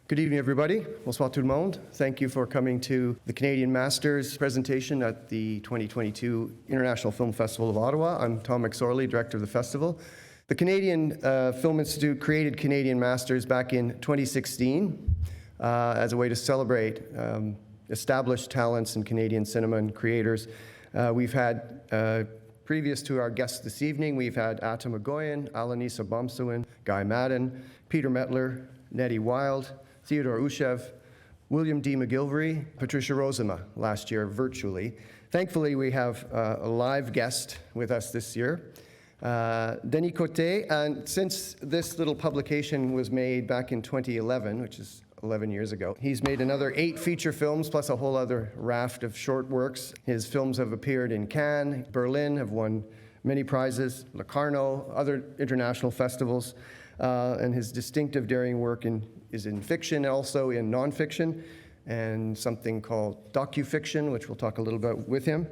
Good evening, everybody. Bonsoir tout le monde. Thank you for coming to the Canadian Masters presentation at the 2022 International Film Festival of Ottawa. I'm Tom McSorley, director of the festival. The Canadian Film Institute created Canadian Masters back in 2016 as a way to celebrate established talents in Canadian cinema and creators. We've had, previous to our guests this evening, we've had Atta Magoyan, Alanisa Bomsawin, Guy Madden, Peter Metler, Nettie Wild, Theodore Ushev, William D. McGilvery, Patricia Rozema last year virtually. Thankfully, we have a live guest with us this year, Denis Coté. And since this little publication was made back in 2011, which is 11 years ago, he's made another 8 feature films plus a whole other raft of short works. His films have appeared in Cannes, Berlin, have won many prizes, Locarno, other international festivals. And his distinctive daring work is in fiction, also in nonfiction, and something called docufiction, which we'll talk a little bit with him.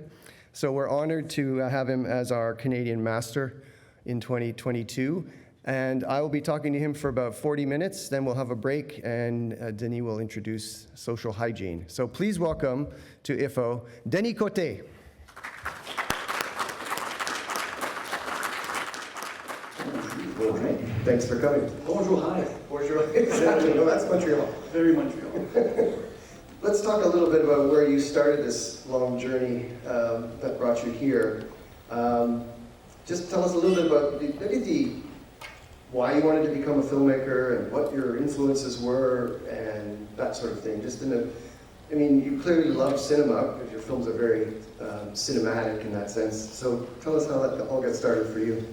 So we're honored to have him as our Canadian Master in 2022. And I will be talking to him for about 40 minutes, then we'll have a break, and Denis will introduce social hygiene. So please welcome to IFO, Denis Coté. Thanks for coming. Bonjour, hi. Bonjour. Exactly. No, that's Montreal. Very Montreal. Let's talk a little bit about where you started this long journey that brought you here. Just tell us a little bit about maybe why you wanted to become a filmmaker and what your influences were and that sort of thing. Just I mean, you clearly love cinema because your films are very cinematic in that sense. So tell us how that all got started for you.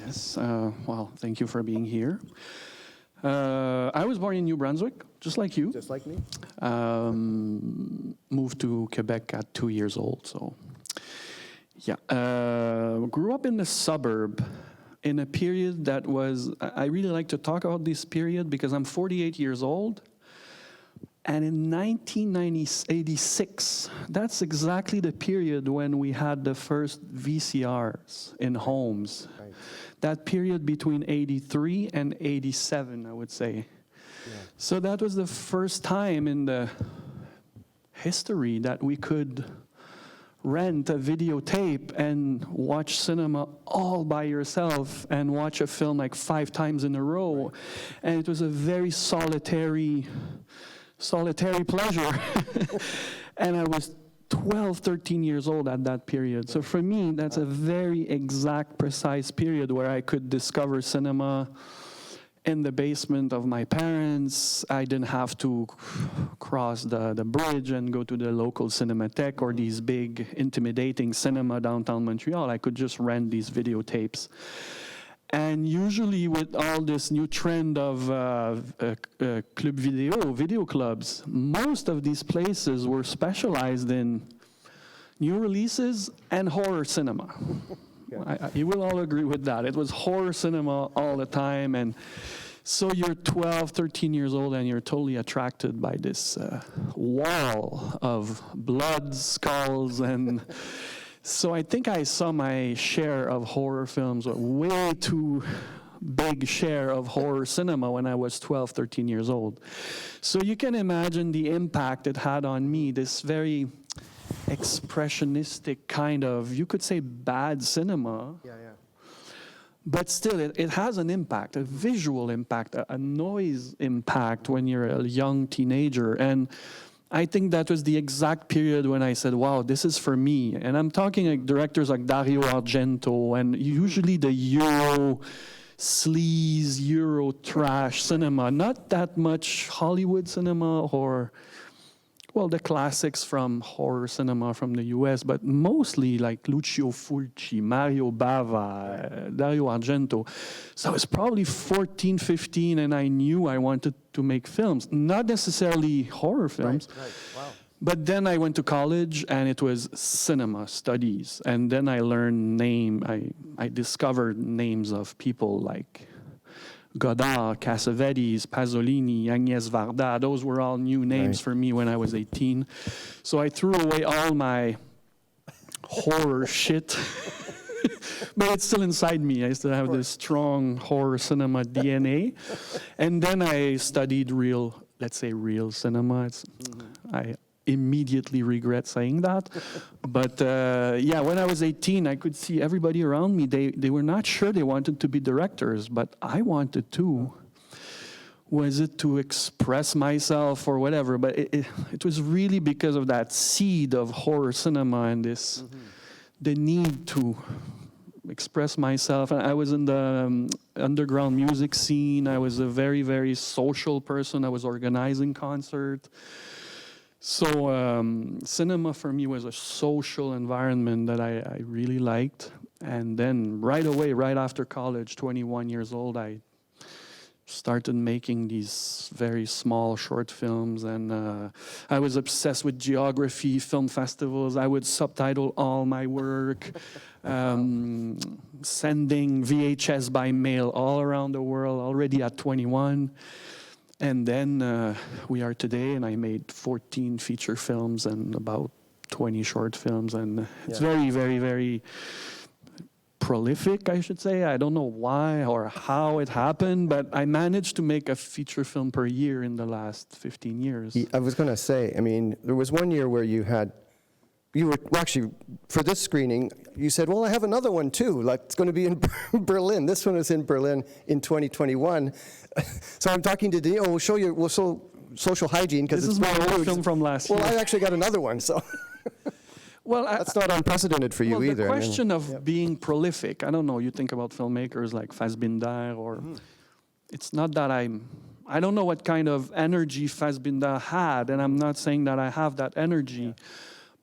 Yes. Well, thank you for being here. I was born in New Brunswick, just like you. Just like me. Moved to Quebec at 2 years old, so yeah. Grew up in the suburb in a period that was, I really like to talk about this period because I'm 48 years old. And in 1986, that's exactly the period when we had the first VCRs in homes. Right. That period between 83 and 87, I would say. Yeah. So that was the first time in the history that we could rent a videotape and watch cinema all by yourself and watch a film like 5 times in a row. Right. And it was a very solitary pleasure. And I was 12, 13 years old at that period. So for me, that's a very exact, precise period where I could discover cinema in the basement of my parents. I didn't have to cross the bridge and go to the local cinematheque or these big, intimidating cinema downtown Montreal. I could just rent these videotapes. And usually with all this new trend of club video clubs, most of these places were specialized in new releases and horror cinema. Yeah. You will all agree with that. It was horror cinema all the time. And so you're 12, 13 years old and you're totally attracted by this wall of blood, skulls, and... So I think I saw my share of horror films, a way too big share of horror cinema when I was 12, 13 years old. So you can imagine the impact it had on me, this very expressionistic kind of, you could say bad cinema. Yeah. But still, it has an impact, a visual impact, a noise impact when you're a young teenager. And I think that was the exact period when I said, wow, this is for me. And I'm talking like directors like Dario Argento and usually the Euro sleaze, Euro trash cinema. Not that much Hollywood cinema or, well, the classics from horror cinema from the US, but mostly like Lucio Fulci, Mario Bava, Dario Argento. So I was probably 14, 15, and I knew I wanted to make films. Not necessarily horror films. Right. Wow. But then I went to college, and it was cinema studies. And then I learned I discovered names of people like Godard, Cassavetes, Pasolini, Agnès Varda. Those were all new names for me when I was 18. So I threw away all my horror shit but it's still inside me. I still have this strong horror cinema DNA. And then I studied let's say real cinema. I immediately regret saying that. But yeah, when I was 18, I could see everybody around me. They were not sure they wanted to be directors, but I wanted to. Was it to express myself or whatever? But it was really because of that seed of horror cinema and this, the need to express myself. I was in the underground music scene. I was a very, very social person. I was organizing concerts. So cinema for me was a social environment that I really liked. And then right away, right after college, 21 years old, I started making these very small short films, and I was obsessed with geography, film festivals. I would subtitle all my work, sending VHS by mail all around the world already at 21. And then we are today, and I made 14 feature films and about 20 short films, and it's very, very, very prolific, I should say. I don't know why or how it happened, but I managed to make a feature film per year in the last 15 years. I was going to say, I mean, there was one year where you were actually, for this screening, you said, well, I have another one too, like it's going to be in Berlin. This one is in Berlin in 2021. So I'm talking to Denis, we'll show social hygiene, because this is my old film from last year. Well, I actually got another one, so. Well, that's not unprecedented for you either. The question of being prolific, I don't know, you think about filmmakers like Fassbinder, or it's not that I don't know what kind of energy Fassbinder had, and I'm not saying that I have that energy,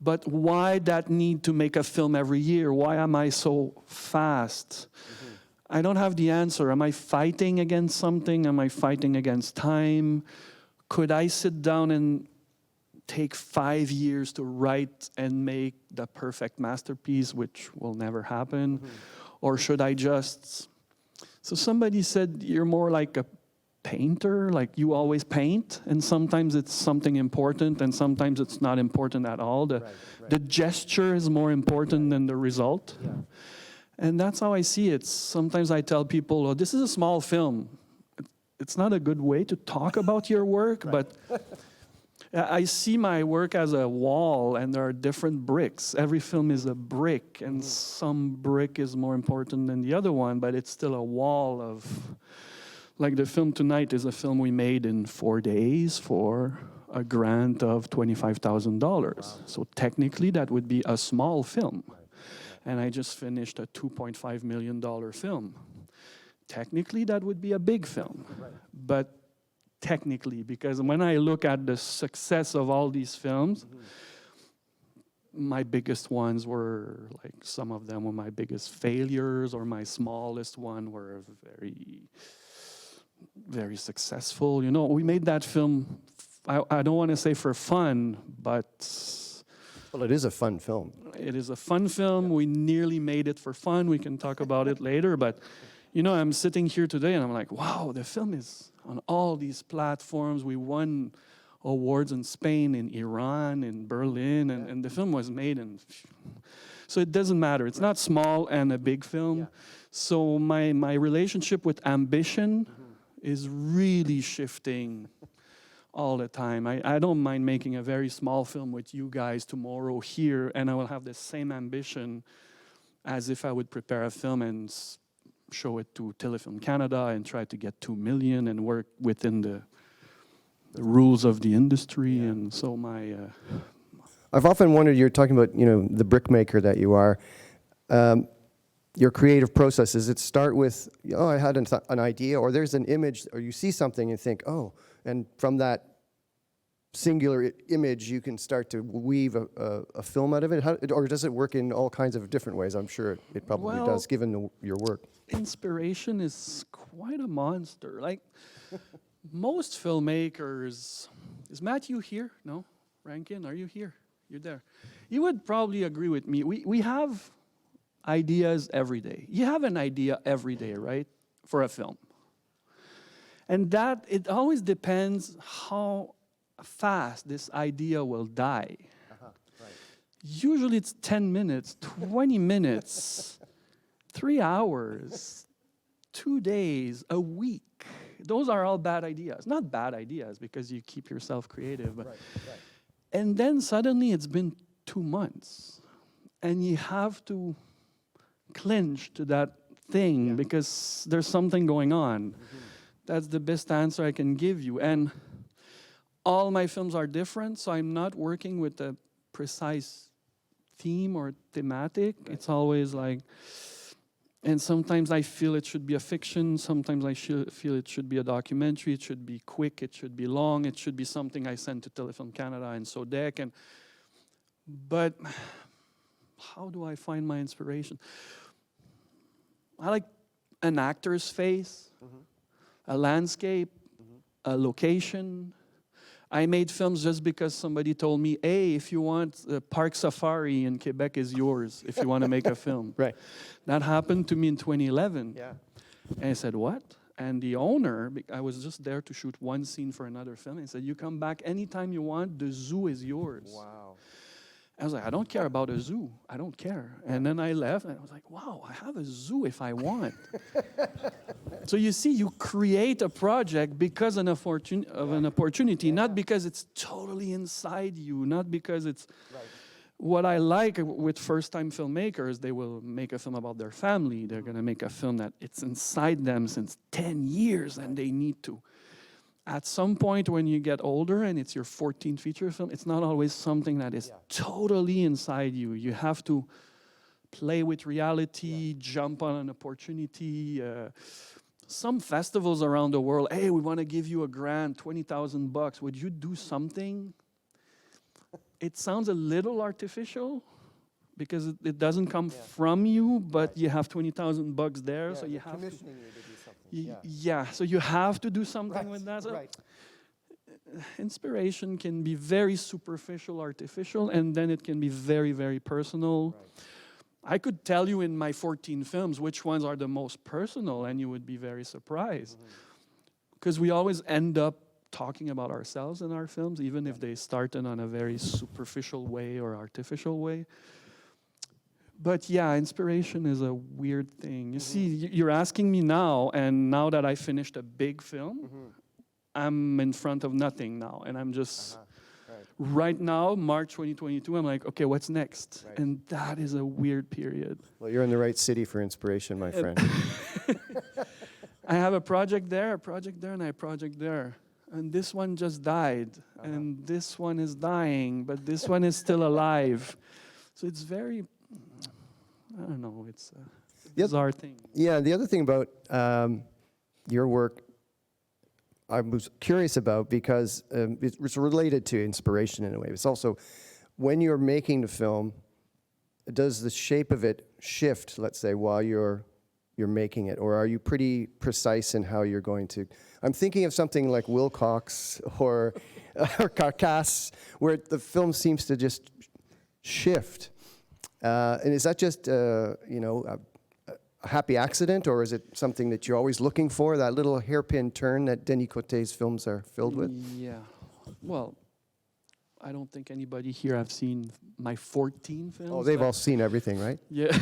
but why that need to make a film every year? Why am I so fast? I don't have the answer. Am I fighting against something? Am I fighting against time? Could I sit down and take 5 years to write and make the perfect masterpiece, which will never happen? Or should I just... So somebody said, you're more like a painter, like you always paint, and sometimes it's something important, and sometimes it's not important at all. The gesture is more important than the result. Yeah. And that's how I see it. Sometimes I tell people, oh, this is a small film. It's not a good way to talk about your work, but I see my work as a wall, and there are different bricks. Every film is a brick, and some brick is more important than the other one, but it's still a wall of... Like the film tonight is a film we made in 4 days for a grant of $25,000. Wow. So technically that would be a small film. Right. And I just finished a $2.5 million film. Technically that would be a big film. Right. But technically, because when I look at the success of all these films, my biggest ones were, like, some of them were my biggest failures, or my smallest one were very successful. You know, we made that film, I don't want to say for fun, but... Well, it is a fun film. It is a fun film. We nearly made it for fun. We can talk about it later, but, you know, I'm sitting here today and I'm like, wow, the film is on all these platforms. We won awards in Spain, in Iran, in Berlin, and the film was made in... So it doesn't matter. It's not small and a big film. Yeah. So my relationship with ambition is really shifting all the time. I don't mind making a very small film with you guys tomorrow here, and I will have the same ambition as if I would prepare a film and show it to Telefilm Canada and try to get 2 million and work within the rules of the industry. Yeah. And so I've often wondered, you're talking about, you know, the brickmaker that you are, your creative process. Does it start with, oh, I had an idea, or there's an image, or you see something and think, oh, and from that singular image you can start to weave a film out of it? Or does it work in all kinds of different ways? I'm sure it probably does, given your work. Inspiration is quite a monster. Like, most filmmakers... Is Matthew here? No? Rankin, are you here? You're there. You would probably agree with me. We have ideas every day. You have an idea every day, right, for a film. And that, it always depends how fast this idea will die. Right. Usually it's 10 minutes, 20 minutes, 3 hours, 2 days, a week. Those are all bad ideas. Not bad ideas because you keep yourself creative. But And then suddenly it's been 2 months. And you have to clinch to that thing because there's something going on. That's the best answer I can give you. And all my films are different, so I'm not working with a precise theme or thematic. It's always like, and sometimes I feel it should be a fiction, sometimes I feel it should be a documentary, it should be quick, it should be long, it should be something I send to Telefilm Canada and Sodec. But how do I find my inspiration? I like an actor's face, a landscape, a location. I made films just because somebody told me, hey, if you want, Park Safari in Quebec is yours if you want to make a film. Right. That happened to me in 2011. Yeah. And I said, what? And the owner, I was just there to shoot one scene for another film, and he said, you come back anytime you want, the zoo is yours. Wow. I was like, I don't care about a zoo. I don't care. And then I left, and I was like, wow, I have a zoo if I want. So you see, you create a project because of an opportunity, not because it's totally inside you, not because it's... What I like with first-time filmmakers, they will make a film about their family. They're going to make a film that it's inside them since 10 years, and they need to. At some point when you get older and it's your 14th feature film, it's not always something that is totally inside you. You have to play with reality, jump on an opportunity. Some festivals around the world, hey, we want to give you a grant, $20,000. Would you do something? It sounds a little artificial because it doesn't come from you, but you have $20,000 there, so you have commissioning you to do something. so you have to do something with that. So inspiration can be very superficial, artificial, and then it can be very, very personal. I could tell you in my 14 films which ones are the most personal, and you would be very surprised. Because we always end up talking about ourselves in our films, even if they started on a very superficial way or artificial way. But yeah, inspiration is a weird thing. You see, you're asking me now, and now that I finished a big film, I'm in front of nothing now, and I'm just... Right now, March 2022, I'm like, okay, what's next? And that is a weird period. Well, you're in the right city for inspiration, my friend. I have a project there, and a project there. And this one just died, and this one is dying, but this one is still alive. So it's very, I don't know, it's a bizarre thing. Yeah, the other thing about your work I was curious about, because it's related to inspiration in a way. It's also, when you're making the film, does the shape of it shift, let's say, while you're making it? Or are you pretty precise in how you're going to... I'm thinking of something like Wilcox or Carcasse, where the film seems to just shift. And is that just, a happy accident, or is it something that you're always looking for, that little hairpin turn that Denis Côté's films are filled with? Yeah. Well, I don't think anybody here have seen my 14 films. Oh, they've all seen everything, right? Yeah.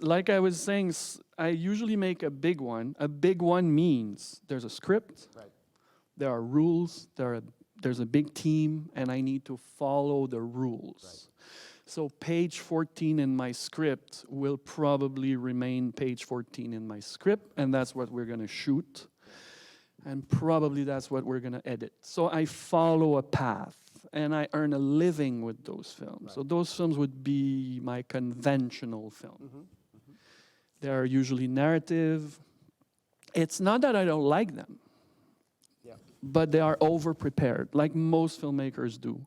Like I was saying, I usually make a big one. A big one means there's a script, there are rules, there's a big team, and I need to follow the rules. So page 14 in my script will probably remain page 14 in my script, and that's what we're going to shoot. And probably that's what we're going to edit. So I follow a path, and I earn a living with those films. So those films would be my conventional film. They're usually narrative. It's not that I don't like them, but they are over-prepared, like most filmmakers do.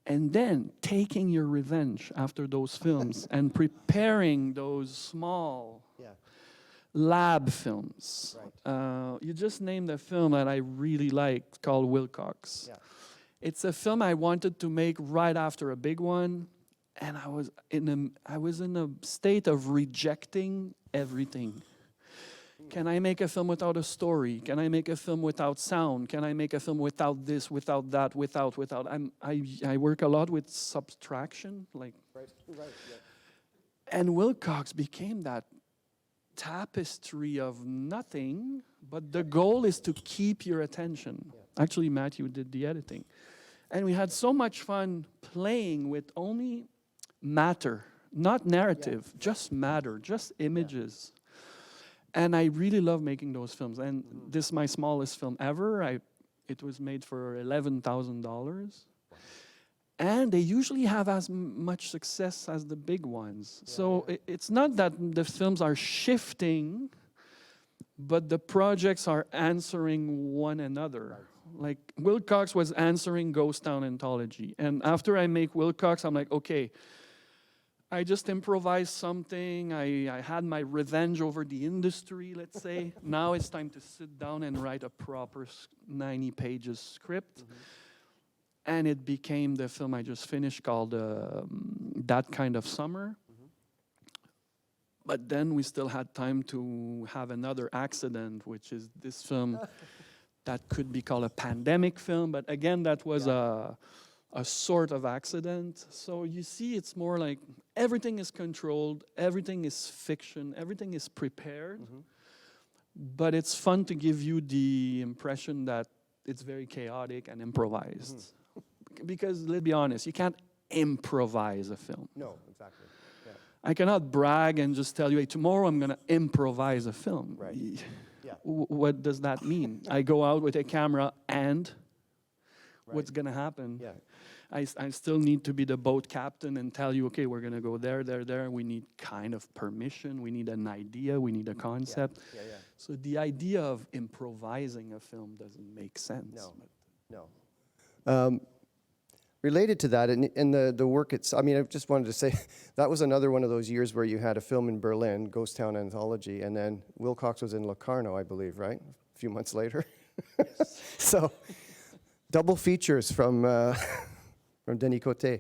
And then taking your revenge after those films and preparing those small lab films. You just named a film that I really liked called Wilcox. It's a film I wanted to make right after a big one, and I was in a state of rejecting everything. Can I make a film without a story? Can I make a film without sound? Can I make a film without this, without that, without? I work a lot with subtraction, like. And Wilcox became that tapestry of nothing, but the goal is to keep your attention. Actually, Matthew did the editing. And we had so much fun playing with only matter, not narrative, just matter, just images. And I really love making those films. And this is my smallest film ever. It was made for $11,000. And they usually have as much success as the big ones. So it's not that the films are shifting, but the projects are answering one another. Like Wilcox was answering Ghost Town Anthology. And after I make Wilcox, I'm like, okay, I just improvised something. I had my revenge over the industry, let's say. Now it's time to sit down and write a proper 90 pages script. And it became the film I just finished called That Kind of Summer. But then we still had time to have another accident, which is this film that could be called a pandemic film. But again, that was a sort of accident. So you see, it's more like everything is controlled, everything is fiction, everything is prepared. But it's fun to give you the impression that it's very chaotic and improvised. Because let's be honest, you can't improvise a film. No, exactly. Yeah. I cannot brag and just tell you, hey, tomorrow I'm going to improvise a film. Right. Yeah. What does that mean? I go out with a camera and what's going to happen? Yeah. I still need to be the boat captain and tell you, okay, we're going to go there, there, there. We need kind of permission. We need an idea. We need a concept. Yeah. So the idea of improvising a film doesn't make sense. No. Related to that, and the work, I mean, I just wanted to say, that was another one of those years where you had a film in Berlin, Ghost Town Anthology, and then Wilcox was in Locarno, I believe, right? A few months later. Yes. So, double features from Denis Côté.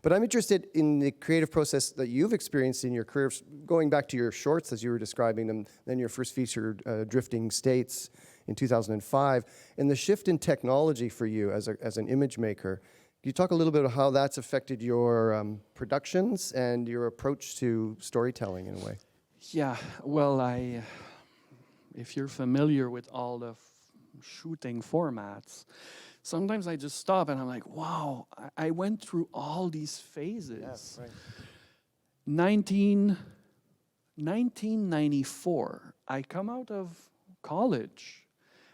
But I'm interested in the creative process that you've experienced in your career, going back to your shorts as you were describing them, then your first feature, Drifting States, in 2005, and the shift in technology for you as an image maker. Can you talk a little bit about how that's affected your productions and your approach to storytelling in a way? Yeah, well, if you're familiar with all the shooting formats, sometimes I just stop and I'm like, wow, I went through all these phases. Yes, right. 1994, I come out of college.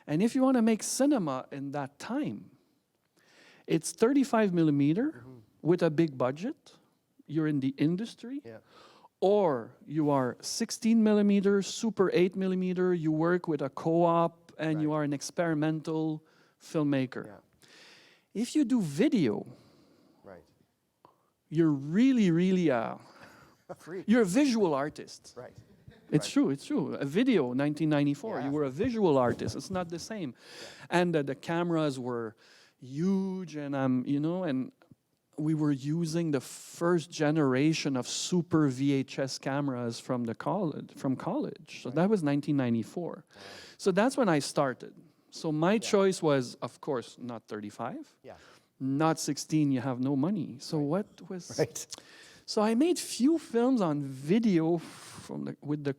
And if you want to make cinema in that time, it's 35 millimeter with a big budget. You're in the industry. Yeah. Or you are 16 millimeter, super 8 millimeter. You work with a co-op and you are an experimental filmmaker. Yeah. If you do video, Right. you're really, really you're a visual artist. Right. It's true, it's true. A video, 1994, you were a visual artist. It's not the same. And the cameras were huge, and and we were using the first generation of super VHS cameras from college. So that was 1994. Wow. So that's when I started. So my choice was, of course, not 35. Yeah. Not 16, you have no money. So what was... Right. So I made few films on video with the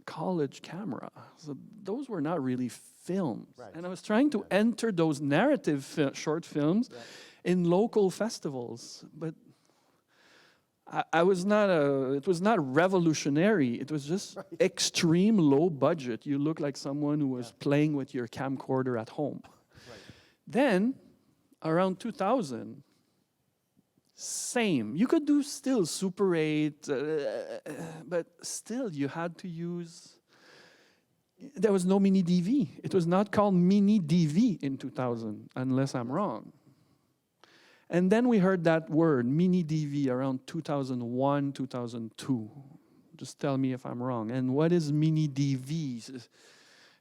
college camera. So those were not really films. Right. And I was trying to enter those narrative short films in local festivals. But it was not revolutionary. It was just extreme low budget. You look like someone who was playing with your camcorder at home. Right. Then, around 2000, same. You could do still Super 8, but still you had to use... There was no mini DV. It was not called mini DV in 2000, unless I'm wrong. And then we heard that word, mini DV, around 2001, 2002. Just tell me if I'm wrong. And what is mini DV?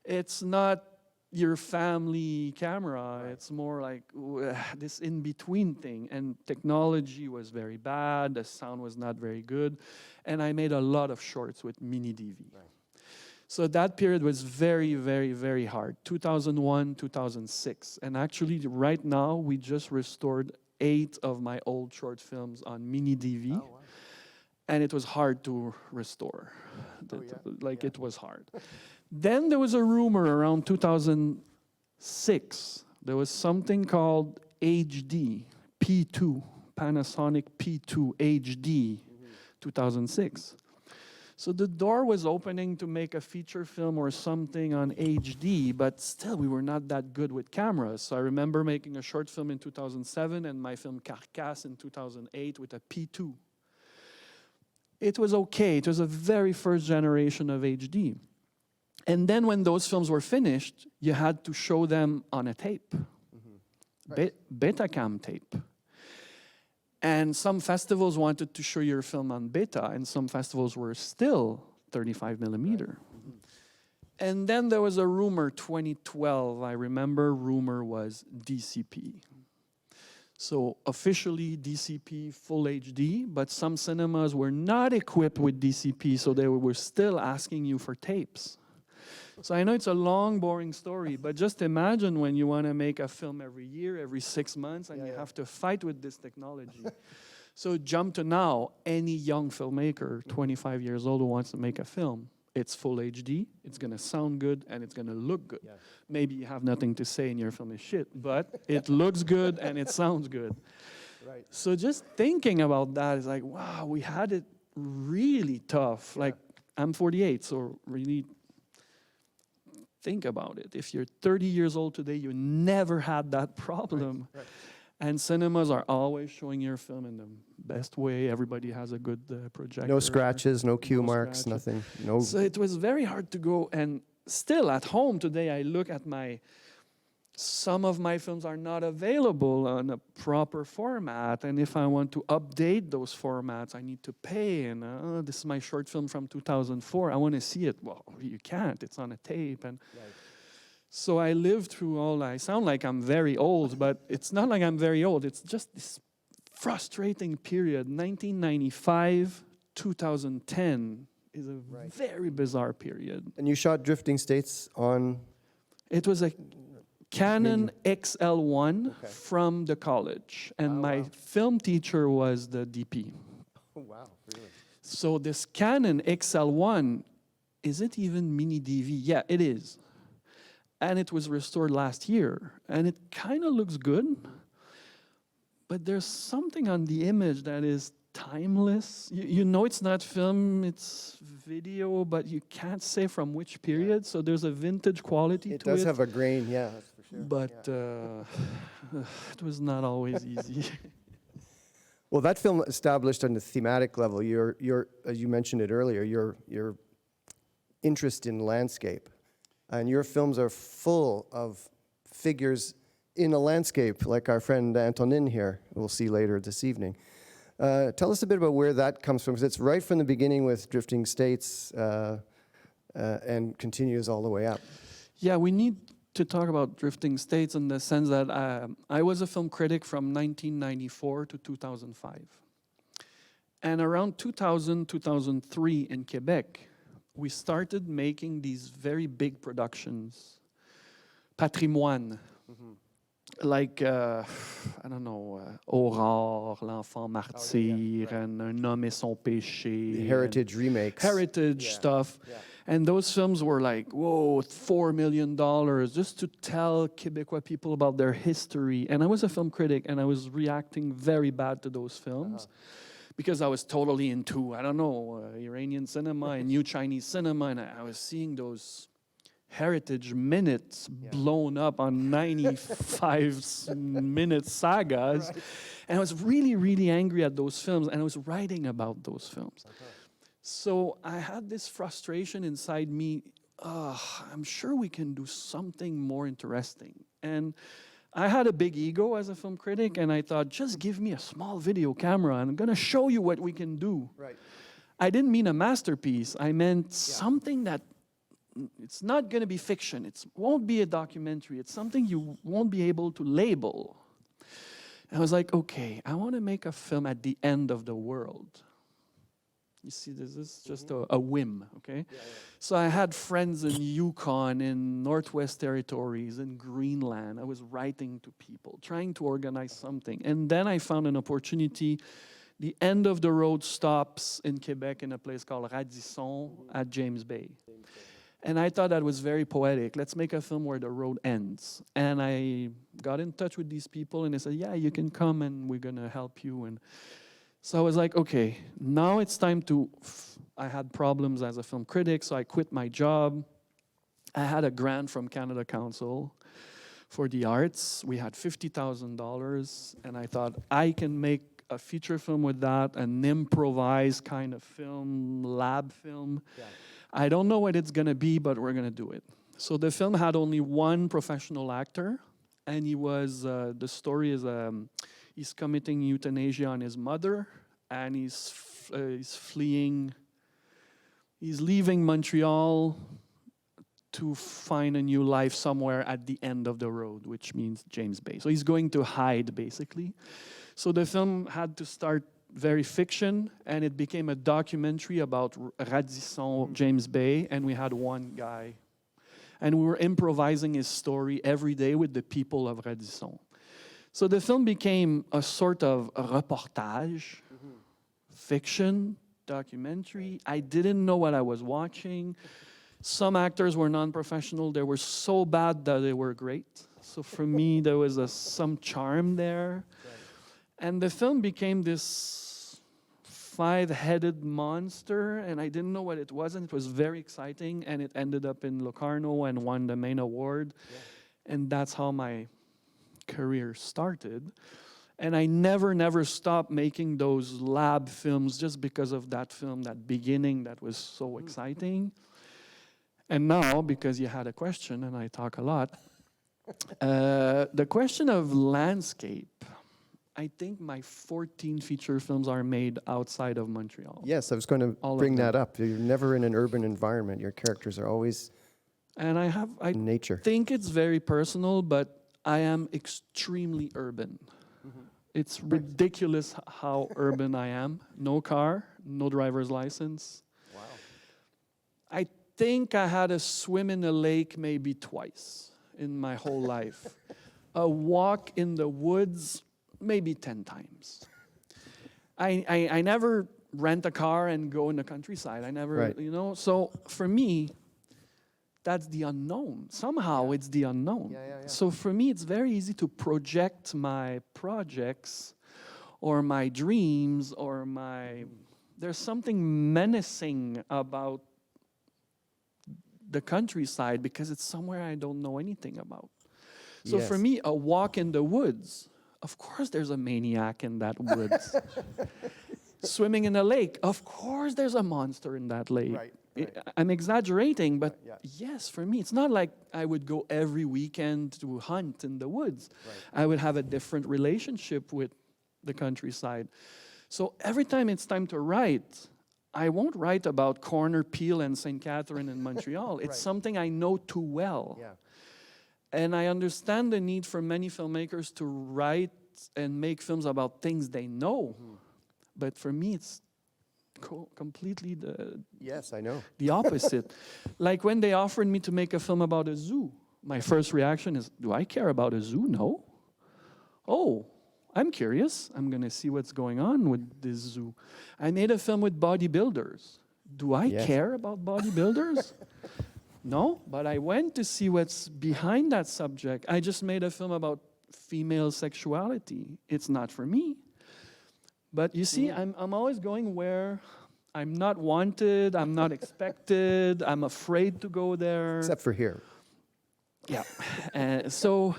It's not your family camera. It's more like this in-between thing. And technology was very bad. The sound was not very good. And I made a lot of shorts with mini DV. Right. So that period was very, very, very hard. 2001, 2006. And actually, right now, we just restored 8 of my old short films on mini DV. Oh, wow. and it was hard to restore. Oh, yeah. Like, it was hard. Then there was a rumor around 2006. There was something called HD, P2, Panasonic P2 HD, 2006. So the door was opening to make a feature film or something on HD, but still we were not that good with cameras. So I remember making a short film in 2007 and my film Carcasse in 2008 with a P2. It was okay. It was a very first generation of HD. And then when those films were finished, you had to show them on a tape, Betacam tape. And some festivals wanted to show your film on beta, and some festivals were still 35 millimeter. And then there was a rumor, 2012, I remember, rumor was DCP. So officially DCP full HD, but some cinemas were not equipped with DCP, so they were still asking you for tapes. So I know it's a long, boring story, but just imagine when you want to make a film every year, every 6 months, and you have to fight with this technology. So jump to now, any young filmmaker, 25 years old, who wants to make a film, it's full HD, it's going to sound good, and it's going to look good. Yeah. Maybe you have nothing to say and your film is shit, but it looks good and it sounds good. Right. So just thinking about that is like, wow, we had it really tough. Yeah. Like, I'm 48, so really think about it. If you're 30 years old today, you never had that problem. Right. And cinemas are always showing your film in the best way. Everybody has a good projector. No scratches, no cue marks, nothing. No. So it was very hard to go. And still at home today, I look at some of my films are not available on a proper format. And if I want to update those formats, I need to pay. And this is my short film from 2004. I want to see it. Well, you can't. It's on a tape. And so I lived through all. I sound like I'm very old, but it's not like I'm very old. It's just this frustrating period. 1995, 2010 is a very bizarre period. And you shot Drifting States on? It was a Canon XL1 from the college, and my film teacher was the DP. Oh, wow, really? So this Canon XL1, is it even mini DV? Yeah, it is. And it was restored last year, and it kind of looks good, but there's something on the image that is timeless. You know it's not film, it's video, but you can't say from which period, so there's a vintage quality to it. It does have a grain, yeah. Sure. But it was not always easy. Well, that film established on the thematic level your as you mentioned it earlier, your interest in landscape, and your films are full of figures in a landscape, like our friend Antonin here we'll see later this evening. Tell us a bit about where that comes from, because it's right from the beginning with Drifting States and continues all the way up. Yeah, we need to talk about Drifting States in the sense that I was a film critic from 1994 to 2005. And around 2000, 2003 in Quebec, we started making these very big productions, patrimoine, like, I don't know, Aurore, L'Enfant Martyr, and Un Homme et son Péché. The heritage remakes. Heritage stuff. Yeah. And those films were like, whoa, $4 million just to tell Quebecois people about their history. And I was a film critic, and I was reacting very bad to those films because I was totally into, I don't know, Iranian cinema and new Chinese cinema, and I was seeing those heritage minutes blown up on 95-minute sagas. Right. And I was really, really angry at those films, and I was writing about those films. So I had this frustration inside me, I'm sure we can do something more interesting. And I had a big ego as a film critic, and I thought, just give me a small video camera, and I'm going to show you what we can do. Right. I didn't mean a masterpiece. I meant something that it's not going to be fiction. It won't be a documentary. It's something you won't be able to label. And I was like, okay, I want to make a film at the end of the world. You see, this is just a whim, okay? Yeah. So I had friends in Yukon, in Northwest Territories, in Greenland. I was writing to people, trying to organize something. And then I found an opportunity The end of the road stops in Quebec in a place called Radisson at James Bay. And I thought that was very poetic. Let's make a film where the road ends. And I got in touch with these people, and they said, yeah, you can come, and we're going to help you. And so I was like, okay, now it's time to... I had problems as a film critic, so I quit my job. I had a grant from Canada Council for the arts. We had $50,000, and I thought, I can make a feature film with that, an improvised kind of film, lab film. Yeah. I don't know what it's gonna be, but we're gonna do it. So the film had only one professional actor, and he was, the story is, he's committing euthanasia on his mother, and he's fleeing, he's leaving Montreal to find a new life somewhere at the end of the road, which means James Bay. So he's going to hide, basically. So the film had to start very fiction, and it became a documentary about Radisson, James Bay, and we had one guy. And we were improvising his story every day with the people of Radisson. So the film became a sort of a reportage, fiction, documentary. I didn't know what I was watching. Some actors were non-professional. They were so bad that they were great. So for me, there was some charm there. And the film became this 5-headed monster, and I didn't know what it was, and it was very exciting, and it ended up in Locarno and won the main award. Yeah. And that's how my career started. And I never stopped making those lab films just because of that film, that beginning that was so exciting. And now, because you had a question, and I talk a lot, the question of landscape, I think my 14 feature films are made outside of Montreal. Yes, I was going to bring that up. You're never in an urban environment. Your characters are always in nature. I think it's very personal, but I am extremely urban. Mm-hmm. It's ridiculous how urban I am. No car, no driver's license. Wow. I think I had a swim in a lake maybe twice in my whole life. A walk in the woods maybe 10 times. I never rent a car and go in the countryside. I never, So for me, that's the unknown. Somehow it's the unknown. Yeah. So for me, it's very easy to project my projects or my dreams or there's something menacing about the countryside because it's somewhere I don't know anything about. So for me, a walk in the woods, of course there's a maniac in that woods. Swimming in a lake, of course there's a monster in that lake. Right. I'm exaggerating, but yes, for me, it's not like I would go every weekend to hunt in the woods. Right. I would have a different relationship with the countryside. So every time it's time to write, I won't write about Corner Peel and St. Catherine in Montreal. It's something I know too well. Yeah. And I understand the need for many filmmakers to write and make films about things they know. Mm-hmm. But for me, it's completely the opposite. Like when they offered me to make a film about a zoo, my first reaction is, do I care about a zoo? No. Oh, I'm curious. I'm going to see what's going on with this zoo. I made a film with bodybuilders. Do I care about bodybuilders? No, but I went to see what's behind that subject. I just made a film about female sexuality. It's not for me. But you see, I'm always going where I'm not wanted, I'm not expected, I'm afraid to go there. Except for here. Yeah. So,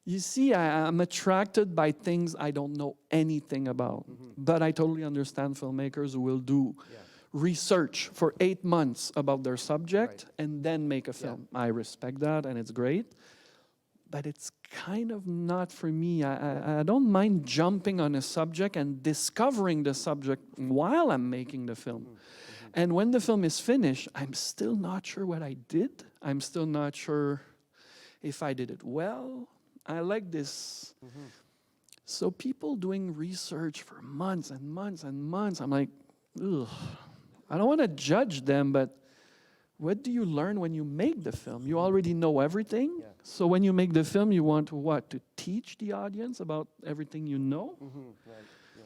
you see, I'm attracted by things I don't know anything about. Mm-hmm. But I totally understand filmmakers who will do research for 8 months about their subject and then make a film. I respect that, and it's great. But it's kind of not for me. I don't mind jumping on a subject and discovering the subject while I'm making the film. Mm-hmm. And when the film is finished, I'm still not sure what I did. I'm still not sure if I did it well. I like this. Mm-hmm. So people doing research for months and months and months, I'm like, ugh. I don't want to judge them, but what do you learn when you make the film? You already know everything. Yeah. So when you make the film, you want to what? To teach the audience about everything you know? Mm-hmm. Right. Yeah.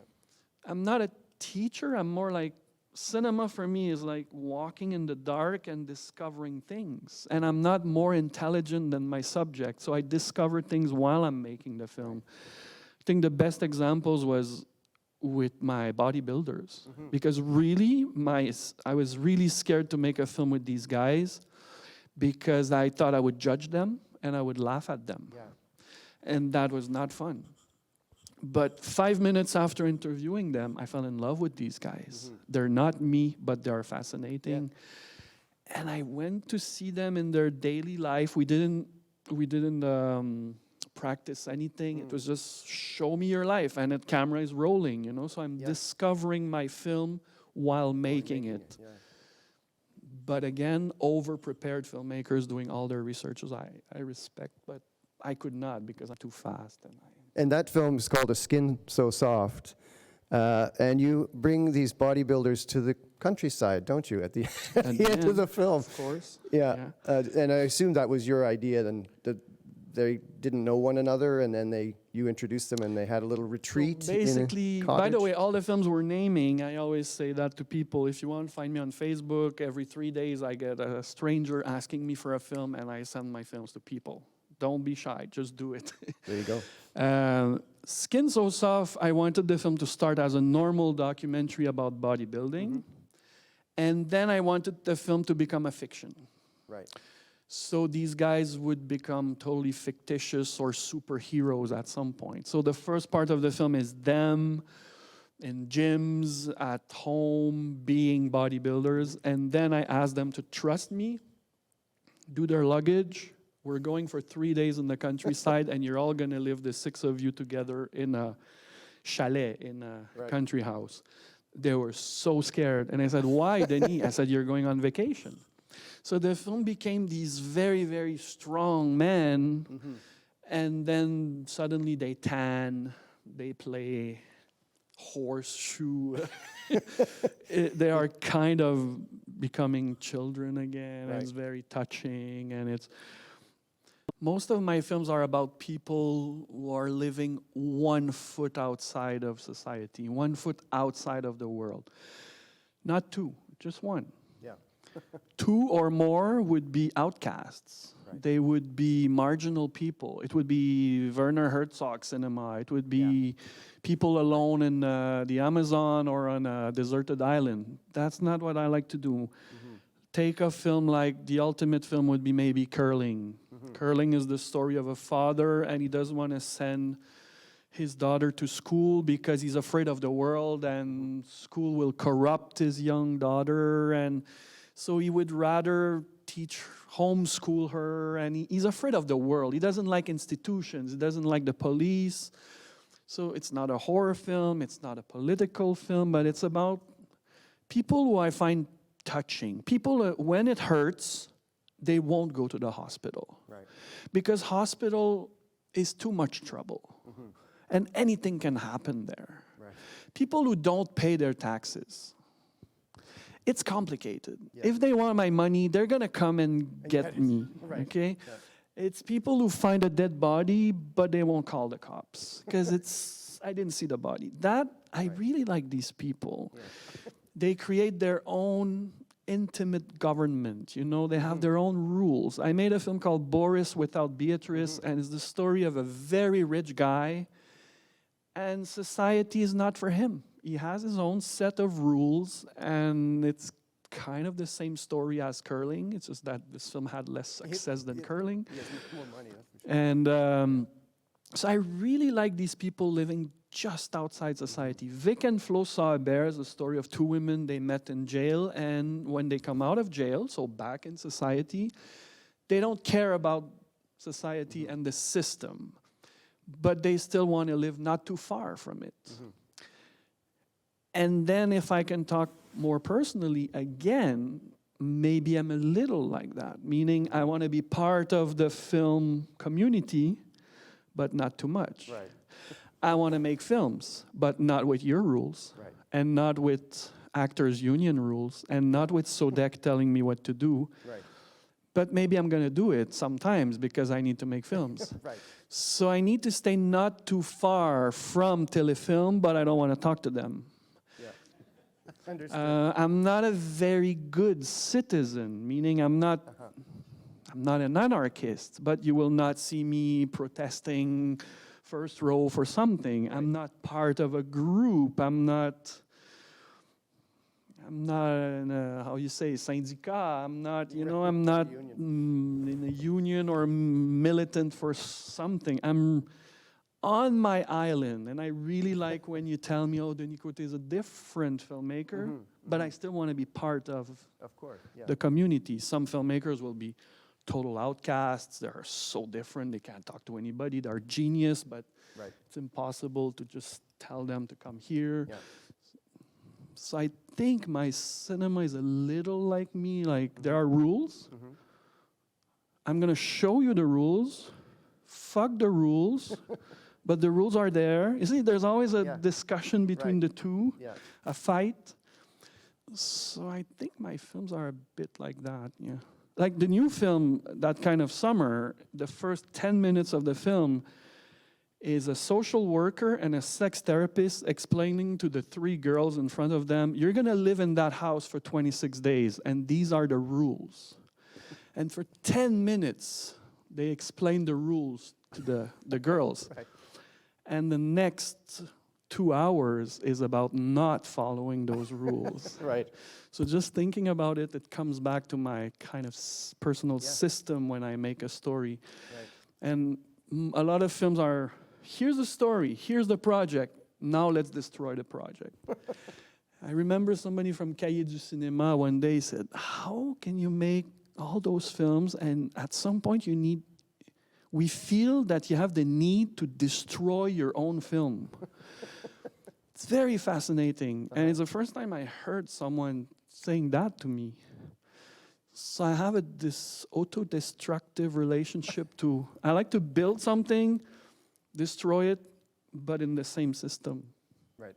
I'm not a teacher. I'm more like, cinema for me is like walking in the dark and discovering things. And I'm not more intelligent than my subject, so I discover things while I'm making the film. I think the best examples was with my bodybuilders, because really, I was really scared to make a film with these guys because I thought I would judge them and I would laugh at them. Yeah. And that was not fun. But 5 minutes after interviewing them, I fell in love with these guys. They're not me, but they're fascinating. Yeah. And I went to see them in their daily life. We didn't practice anything. It was just show me your life, and the camera is rolling, you know. So I'm discovering my film while making it. Yeah. But again, over-prepared filmmakers doing all their researches, I respect, but I could not because I'm too fast. And that film is called A Skin So Soft. And you bring these bodybuilders to the countryside, don't you, at the end of the film? Of course. Yeah. And I assume that was your idea, then, that they didn't know one another, and then you introduced them and they had a little retreat. So basically, by the way, all the films we're naming, I always say that to people. If you want to find me on Facebook, every 3 days I get a stranger asking me for a film, and I send my films to people. Don't be shy, just do it. There you go. Skin So Soft, I wanted the film to start as a normal documentary about bodybuilding. And then I wanted the film to become a fiction. Right. So these guys would become totally fictitious or superheroes at some point. So the first part of the film is them in gyms, at home, being bodybuilders. And then I asked them to trust me, do their luggage. We're going for 3 days in the countryside, and you're all going to live, the 6 of you together, in a chalet, in a country house. They were so scared. And I said, why, Denis? I said, you're going on vacation. So the film became these very, very strong men, and then suddenly they tan, they play horseshoe. They are kind of becoming children again. Right. It's very touching, and it's... Most of my films are about people who are living 1 foot outside of society, 1 foot outside of the world. Not 2, just 1. Yeah. 2 or more would be outcasts. Right. They would be marginal people. It would be Werner Herzog cinema. It would be people alone in the Amazon or on a deserted island. That's not what I like to do. Take a film like, the ultimate film would be maybe Curling. Curling is the story of a father, and he doesn't want to send his daughter to school because he's afraid of the world, and school will corrupt his young daughter, and so he would rather homeschool her, and he's afraid of the world. He doesn't like institutions. He doesn't like the police. So it's not a horror film. It's not a political film, but it's about people who I find touching. People, when it hurts, they won't go to the hospital. Right. Because hospital is too much trouble. And anything can happen there. Right. People who don't pay their taxes, it's complicated. Yeah. If they want my money, they're going to come and get me. Right. Okay? Yeah. It's people who find a dead body, but they won't call the cops because I didn't see the body. I really like these people. Yeah. They create their own intimate government, you know, they have their own rules. I made a film called Boris Without Beatrice, and it's the story of a very rich guy, and society is not for him. He has his own set of rules, and it's kind of the same story as Curling. It's just that this film had less success than Curling. He has more money, that's for sure. And so I really like these people living just outside society. Vic and Flo Saw a Bear is a story of 2 women they met in jail, and when they come out of jail, so back in society, they don't care about society and the system, but they still want to live not too far from it. And then if I can talk more personally, again, maybe I'm a little like that, meaning I want to be part of the film community, but not too much. Right. I want to make films, but not with your rules, and not with actors' union rules, and not with Sodec telling me what to do. Right. But maybe I'm going to do it sometimes because I need to make films. Right. So I need to stay not too far from Telefilm, but I don't want to talk to them. Understood. I'm not a very good citizen, meaning I'm not an anarchist, but you will not see me protesting first row for something. I'm not part of a group. I'm not in a, how you say, syndicat. I'm not, I'm not in a union or militant for something. I'm on my island, and I really like when you tell me, oh, Denis Côté is a different filmmaker, but I still want to be part of course, yeah. the community. Some filmmakers will be total outcasts. They're so different. They can't talk to anybody. They're genius, but Right. it's impossible to just tell them to come here. Yeah. So I think my cinema is a little like me. Like, there are rules. I'm going to show you the rules. Fuck the rules. But the rules are there. You see, there's always a Yeah. discussion between Right. the two, Yeah. a fight. So I think my films are a bit like that, yeah. Like the new film, That Kind of Summer, the first 10 minutes of the film is a social worker and a sex therapist explaining to the three girls in front of them, you're going to live in that house for 26 days, and these are the rules. And for 10 minutes, they explain the rules to the girls. Right. And the next 2 hours is about not following those rules. Right. So just thinking about it, it comes back to my kind of personal system when I make a story. Right. And a lot of films are, here's the story, here's the project, now let's destroy the project. I remember somebody from Cahiers du Cinéma one day said, how can you make all those films and at some point we feel that you have the need to destroy your own film. It's very fascinating. And it's the first time I heard someone saying that to me. So I have this auto-destructive relationship to, I like to build something, destroy it, but in the same system. Right.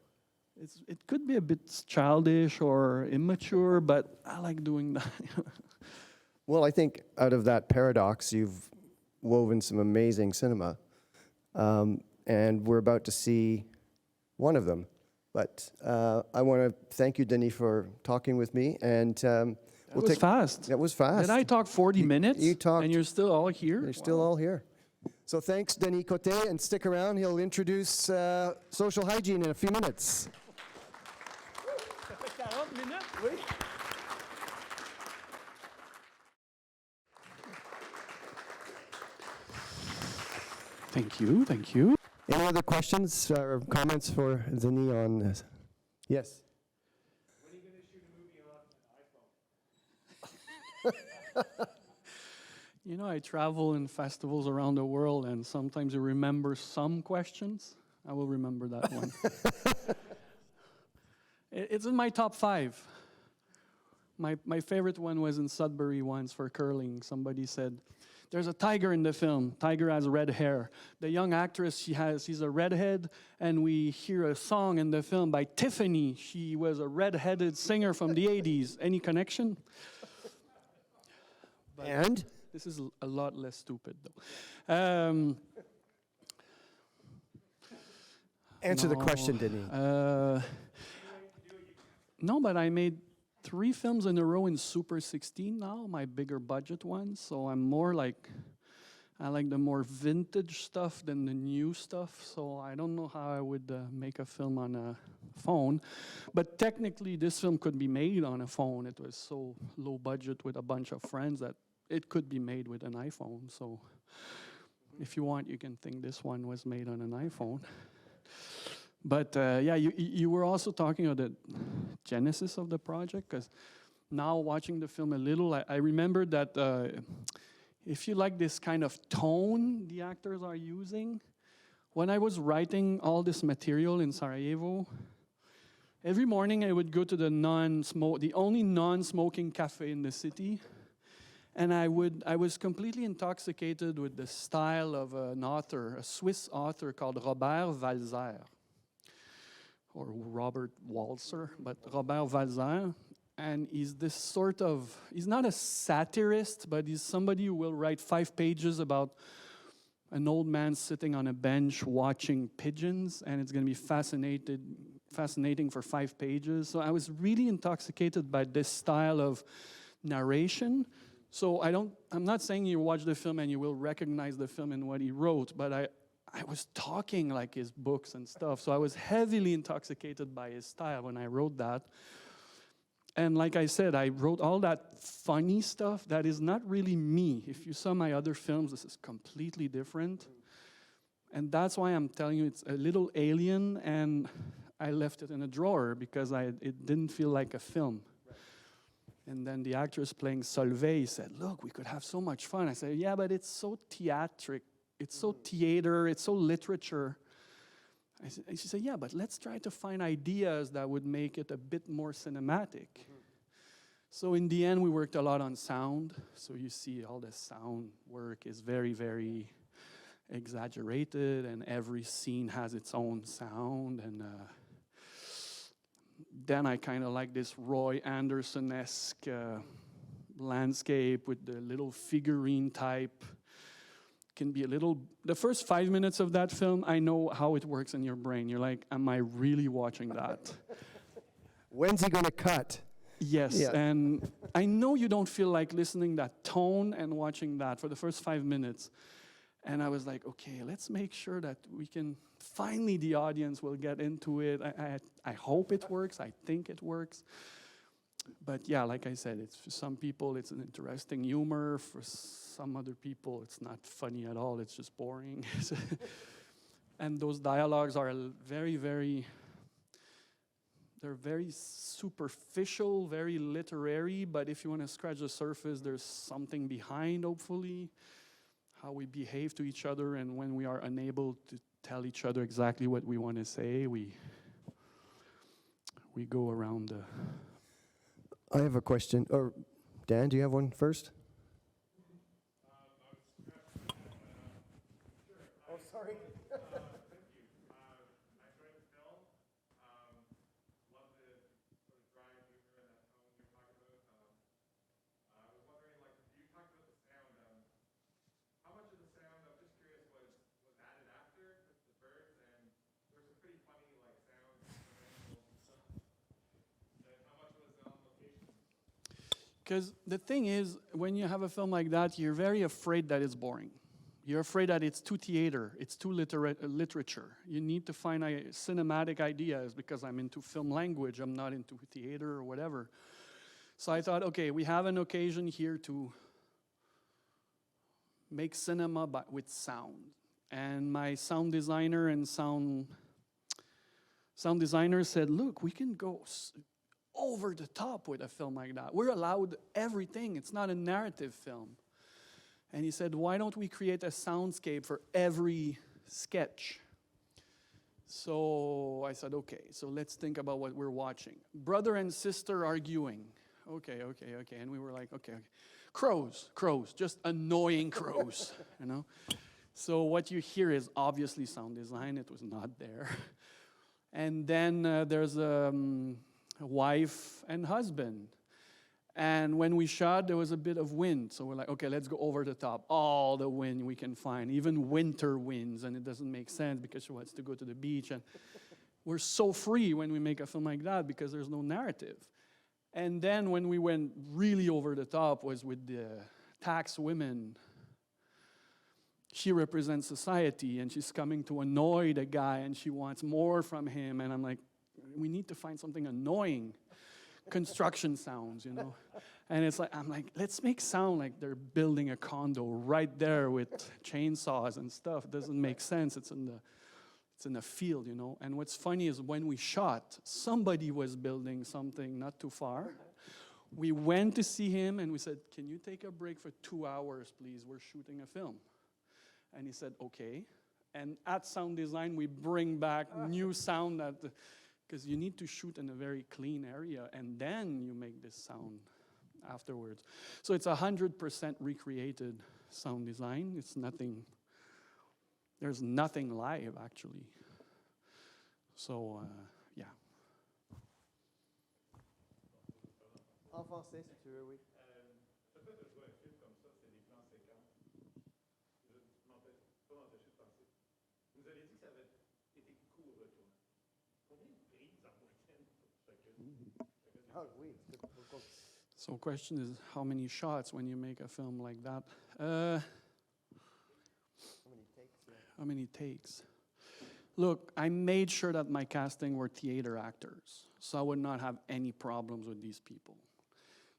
It could be a bit childish or immature, but I like doing that. Well, I think out of that paradox, you've woven some amazing cinema. And we're about to see one of them. But I want to thank you, Denis, for talking with me. And It was fast. That was fast. Did I talk 40 minutes? you talked- And you're still all here? They're still all here. So thanks, Denis Côté, and stick around. He'll introduce social hygiene in a few minutes. Thank you, thank you. Any other questions or comments for Denis on this? Yes. When are you going to shoot a movie on an iPhone? You know, I travel in festivals around the world, and sometimes you remember some questions. I will remember that one. It's in my top 5. My favorite one was in Sudbury once for curling. Somebody said, there's a tiger in the film. Tiger has red hair. The young actress, she's a redhead, and we hear a song in the film by Tiffany. She was a redheaded singer from the 80s. Any connection? And? This is a lot less stupid, though. Answer the question, Denis. No, but I made 3 films in a row in Super 16 now, my bigger budget ones. So I'm more like, I like the more vintage stuff than the new stuff. So I don't know how I would make a film on a phone. But technically, this film could be made on a phone. It was so low budget with a bunch of friends that it could be made with an iPhone. So if you want, you can think this one was made on an iPhone. But yeah, you were also talking about the genesis of the project, because now watching the film a little, I remember that if you like this kind of tone the actors are using, when I was writing all this material in Sarajevo, every morning I would go to the only non-smoking cafe in the city, and I was completely intoxicated with the style of an author, a Swiss author called Robert Walser. Or Robert Walser, but Robert Walser. And he's this sort of, he's not a satirist, but he's somebody who will write 5 pages about an old man sitting on a bench watching pigeons, and it's going to be fascinating for 5 pages. So I was really intoxicated by this style of narration. So I'm not saying you watch the film and you will recognize the film and what he wrote, but I was talking like his books and stuff. So I was heavily intoxicated by his style when I wrote that. And like I said, I wrote all that funny stuff that is not really me. If you saw my other films, this is completely different. And that's why I'm telling you it's a little alien, and I left it in a drawer because it didn't feel like a film. And then the actress playing Solveig said, look, we could have so much fun. I said, yeah, but it's so theatric. It's so theater. It's so literature. And she said, yeah, but let's try to find ideas that would make it a bit more cinematic. So in the end, we worked a lot on sound. So you see all the sound work is very, very exaggerated, and every scene has its own sound. And then I kind of like this Roy Anderson-esque landscape with the little figurine type. Can be a little, the first 5 minutes of that film, I know how it works in your brain. You're like, am I really watching that? When's he going to cut? Yes, Yeah. and I know you don't feel like listening that tone and watching that for the first 5 minutes. And I was like, okay, let's make sure that we can, finally the audience will get into it. I hope it works, I think it works. But yeah, like I said, it's for some people it's an interesting humor. For some other people, it's not funny at all. It's just boring. And those dialogues are very, very. They're very superficial, very literary. But if you want to scratch the surface, there's something behind. Hopefully, how we behave to each other, and when we are unable to tell each other exactly what we want to say, we go around the. I have a question. Or Dan, do you have one first? Oh, sorry. Thank you. I enjoyed the film. Love the sort of dry humor and that tone you're talking about. I was wondering, like, you talked about the sound. How much of the sound, I'm just curious, was added after with the birds? And there's some pretty funny, like, sounds and stuff. And how much was on location? Because the thing is, when you have a film like that, you're very afraid that it's boring. You're afraid that it's too theater, it's too literature. You need to find cinematic ideas because I'm into film language, I'm not into theater or whatever. So I thought, okay, we have an occasion here to make cinema with sound. And my sound designer and sound designer said, look, we can go over the top with a film like that. We're allowed everything. It's not a narrative film. And he said, why don't we create a soundscape for every sketch? So I said, okay, so let's think about what we're watching. Brother and sister arguing. Okay. And we were like, okay. Crows, just annoying crows, you know? So what you hear is obviously sound design. It was not there. And then there's a wife and husband. And when we shot, there was a bit of wind. So we're like, okay, let's go over the top. All the wind we can find, even winter winds. And it doesn't make sense because she wants to go to the beach. And we're so free when we make a film like that because there's no narrative. And then when we went really over the top was with the tax women. She represents society, and she's coming to annoy the guy, and she wants more from him. And I'm like, we need to find something annoying. Construction sounds, you know. And it's like, I'm like, let's make sound like they're building a condo right there with chainsaws and stuff. It doesn't make sense. It's in the field, you know. And what's funny is when we shot, somebody was building something not too far. We went to see him, and we said, can you take a break for 2 hours, please? We're shooting a film. And he said, okay. And at sound design, we bring back new sound because you need to shoot in a very clean area, and then you make this sound afterwards. So it's 100% recreated sound design. It's nothing, there's nothing live, actually. So, yeah. En français, si tu veux, oui. Chaque fois que je vois un film comme ça, c'est des plans séquences. Je ne m'empêche pas m'empêcher de penser. Vous avez dit que ça avait été court, le tournage. Combien de prises So question is, how many shots when you make a film like that? How many takes? Look, I made sure that my casting were theater actors, so I would not have any problems with these people.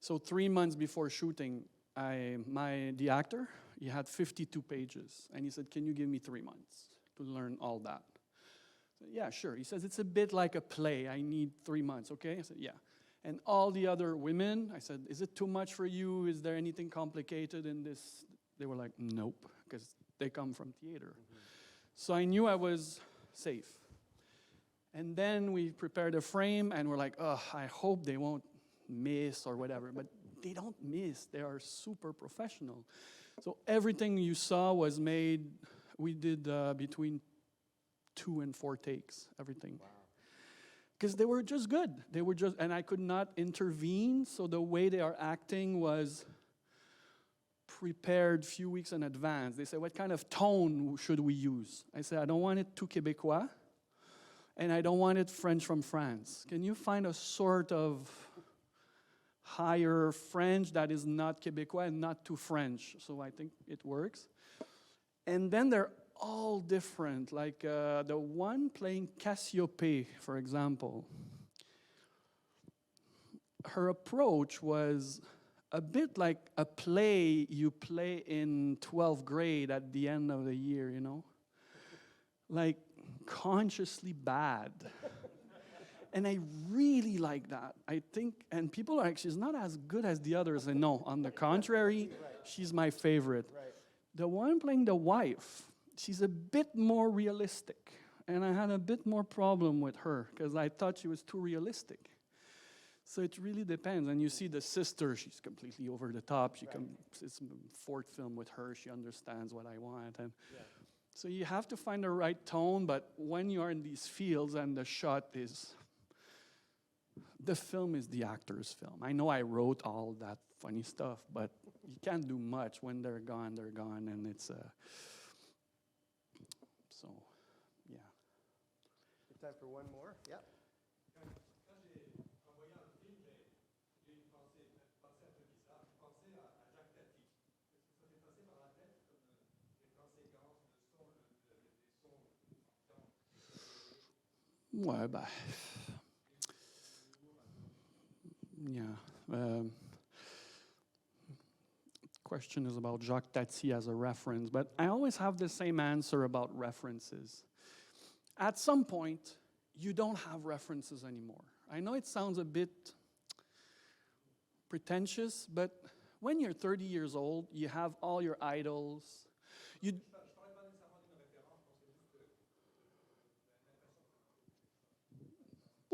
So 3 months before shooting, the actor, he had 52 pages, and he said, "Can you give me 3 months to learn all that?" I said, "Yeah, sure." He says, "It's a bit like a play. I need 3 months, okay?" I said, "Yeah." And all the other women, I said, "Is it too much for you? Is there anything complicated in this?" They were like, "Nope," because they come from theater. So I knew I was safe. And then we prepared a frame, and we're like, "Oh, I hope they won't miss or whatever." But they don't miss. They are super professional. So everything you saw was made, we did between 2 and 4 takes, everything. Because they were just good. They were just, and I could not intervene, so the way they are acting was prepared few weeks in advance. They said, "What kind of tone should we use?" I said, "I don't want it too Québécois, and I don't want it French from France. Can you find a sort of higher French that is not Québécois and not too French?" So I think it works. And then they're all different. Like the one playing Cassiope, for example, her approach was a bit like a play you play in 12th grade at the end of the year, you know? Like consciously bad. And I really like that. I think, and people are like, "She's not as good as the others." And no, on the contrary, she's my favorite. The one playing the wife, she's a bit more realistic. And I had a bit more problem with her because I thought she was too realistic. So it really depends. And you see the sister, she's completely over the top. It's the 4th film with her. She understands what I want. And so you have to find the right tone. But when you are in these fields and the film is the actor's film. I know I wrote all that funny stuff, but you can't do much. When they're gone, and it's so, yeah. Time for one more? Yeah. Quand en voyant le film, j'ai une pensée un peu bizarre. Je pensais à Jacques Tati. Est-ce que ça t'est passé par la tête, comme les conséquences, des sons, Ouais, bah. Yeah. Question is about Jacques Tati as a reference, but I always have the same answer about references. At some point, you don't have references anymore. I know it sounds a bit pretentious, but when you're 30 years old, you have all your idols. You,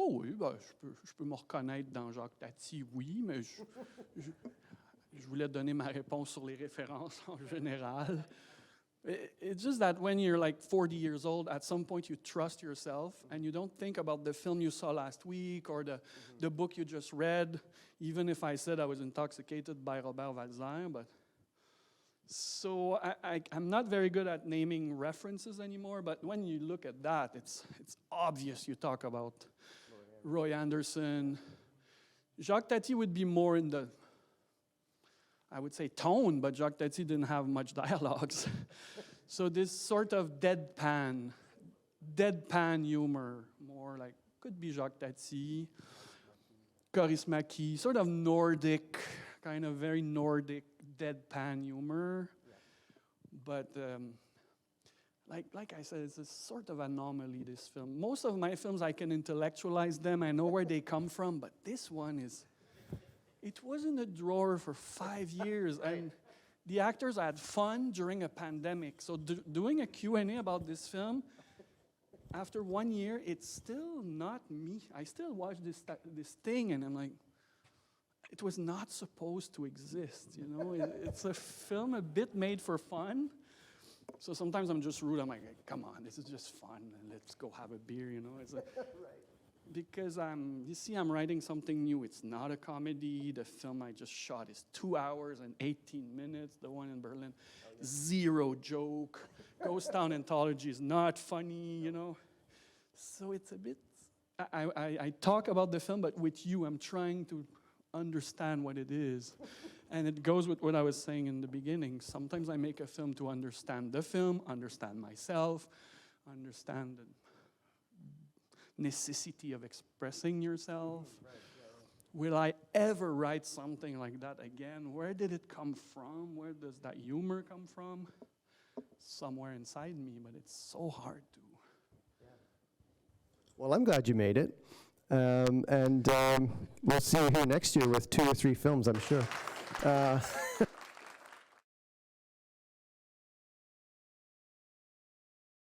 Oh oui, ben, je peux me reconnaître dans Jacques Tati, oui, mais je voulais donner ma réponse sur les références en général. It's just that when you're like 40 years old, at some point you trust yourself and you don't think about the film you saw last week or the book you just read, even if I said I was intoxicated by Robert Walzer. But so I'm not very good at naming references anymore, but when you look at that, it's obvious you talk about Roy Anderson. Jacques Tati would be more in the, I would say, tone, but Jacques Tati didn't have much dialogues. So this sort of deadpan humor, more like, could be Jacques Tati, Kaurismäki, sort of Nordic, kind of very Nordic deadpan humor. But like I said, it's a sort of anomaly, this film. Most of my films, I can intellectualize them. I know where they come from, but this one is, it was in a drawer for 5 years. And the actors had fun during a pandemic. So doing a Q&A about this film, after 1 year, it's still not me. I still watch this thing, and I'm like, it was not supposed to exist, you know? It's a film a bit made for fun. So sometimes I'm just rude. I'm like, come on, this is just fun. Let's go have a beer, you know? It's like, because you see, I'm writing something new. It's not a comedy. The film I just shot is 2 hours and 18 minutes. The one in Berlin, zero joke. Ghost Town Anthology is not funny, you know? So it's a bit I talk about the film, but with you, I'm trying to understand what it is. And it goes with what I was saying in the beginning. Sometimes I make a film to understand the film, understand myself, understand the necessity of expressing yourself. Will I ever write something like that again? Where did it come from? Where does that humor come from? Somewhere inside me, but it's so hard to. Well, I'm glad you made it. And we'll see you here next year with 2 or 3 films, I'm sure.